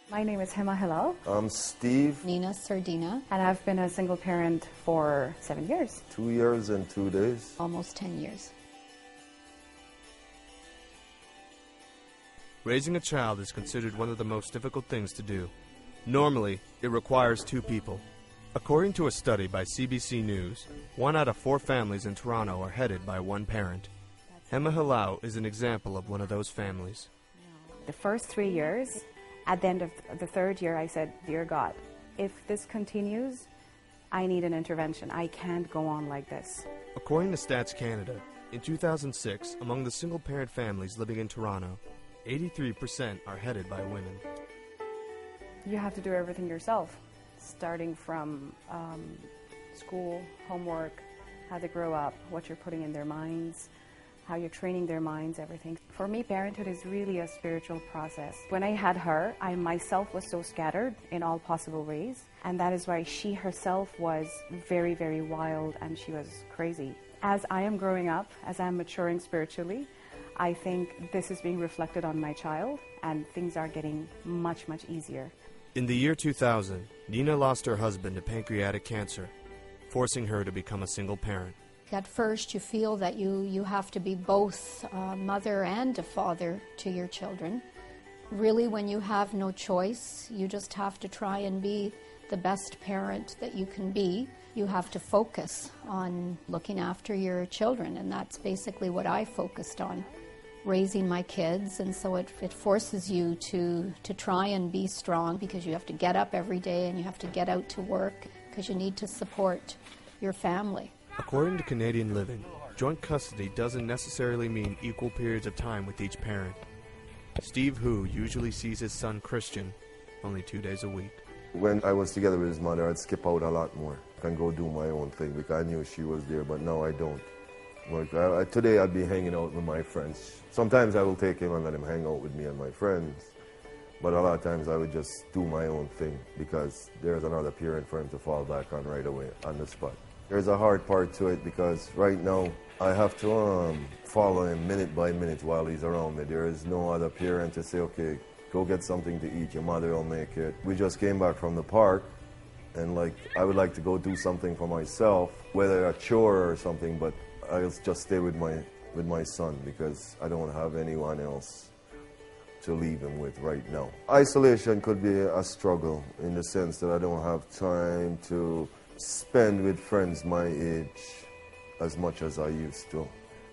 My name is Hema Hilal. I'm Steve. Nina Sardinha. And I've been a single parent for 7 years. 2 years and 2 days. Almost 10 years. Raising a child is considered one of the most difficult things to do. Normally, it requires two people. According to a study by CBC News, 1 out of 4 families in Toronto are headed by one parent. Hema Hilal is an example of one of those families. The first 3 years, at the end of the third year, I said, "Dear God, if this continues, I need an intervention. I can't go on like this." According to Stats Canada, in 2006, among the single-parent families living in Toronto, 83% are headed by women. You have to do everything yourself, starting from school, homework, how they grow up, what you're putting in their minds, how you're training their minds, everything. For me, parenthood is really a spiritual process. When I had her, I myself was so scattered in all possible ways, and that is why she herself was very, very wild, and she was crazy. As I am growing up, as I'm maturing spiritually, I think this is being reflected on my child, and things are getting much, much easier. In the year 2000, Nina lost her husband to pancreatic cancer, forcing her to become a single parent. At first, you feel that you have to be both a mother and a father to your children. Really, when you have no choice, you just have to try and be the best parent that you can be. You have to focus on looking after your children, and that's basically what I focused on, raising my kids. And so it forces you to try and be strong, because you have to get up every day and you have to get out to work because you need to support your family. According to Canadian Living, joint custody doesn't necessarily mean equal periods of time with each parent. Steve Hu usually sees his son Christian only 2 days a week. When I was together with his mother, I'd skip out a lot more and go do my own thing because I knew she was there, but now I don't. Like, today I'd be hanging out with my friends. Sometimes I will take him and let him hang out with me and my friends, but a lot of times I would just do my own thing because there's another parent for him to fall back on right away on the spot. There's a hard part to it because right now I have to follow him minute by minute while he's around me. There is no other parent to say, okay, go get something to eat, your mother will make it. We just came back from the park, and I would like to go do something for myself, whether a chore or something, but I'll just stay with my son because I don't have anyone else to leave him with right now. Isolation could be a struggle in the sense that I don't have time to spend with friends my age as much as I used to.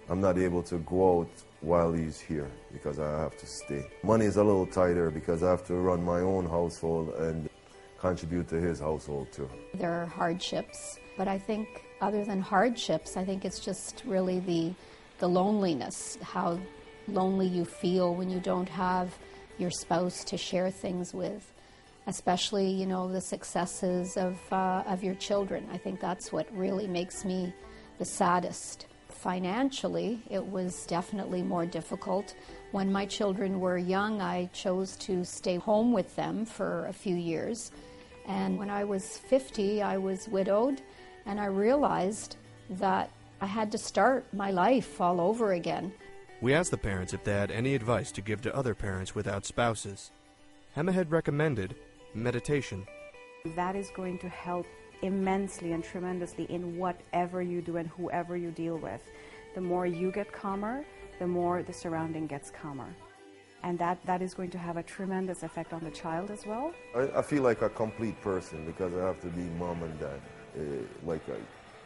I'm not able to go out while he's here because I have to stay. Money is a little tighter because I have to run my own household and contribute to his household too. There are hardships, but I think other than hardships, I think it's just really the loneliness, how lonely you feel when you don't have your spouse to share things with. Especially, the successes of your children. I think that's what really makes me the saddest. Financially, it was definitely more difficult. When my children were young, I chose to stay home with them for a few years. And when I was 50, I was widowed, and I realized that I had to start my life all over again. We asked the parents if they had any advice to give to other parents without spouses. Hema had recommended meditation. That is going to help immensely and tremendously in whatever you do and whoever you deal with. The more you get calmer, the more the surrounding gets calmer. And that is going to have a tremendous effect on the child as well. I feel like a complete person because I have to be mom and dad.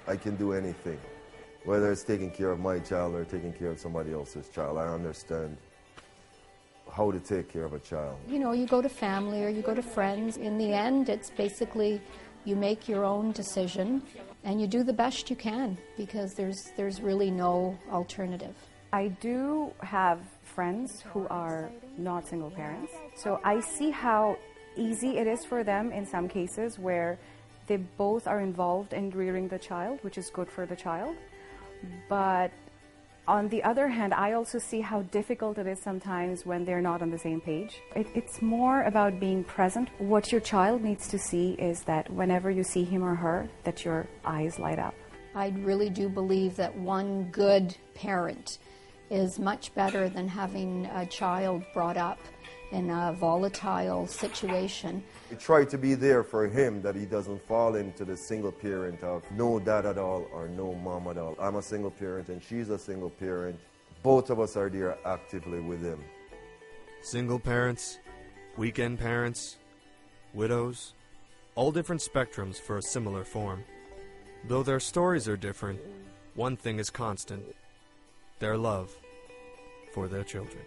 I can do anything. Whether it's taking care of my child or taking care of somebody else's child, I understand how to take care of a child. You go to family or you go to friends. In the end, it's basically you make your own decision and you do the best you can because there's really no alternative. I do have friends who are not single parents, so I see how easy it is for them in some cases where they both are involved in rearing the child, which is good for the child. But on the other hand, I also see how difficult it is sometimes when they're not on the same page. It's more about being present. What your child needs to see is that whenever you see him or her, that your eyes light up. I really do believe that one good parent is much better than having a child brought up in a volatile situation. We try to be there for him, that he doesn't fall into the single parent of no dad at all or no mom at all. I'm a single parent and she's a single parent. Both of us are there actively with him. Single parents, weekend parents, widows, all different spectrums for a similar form. Though their stories are different, one thing is constant: their love for their children.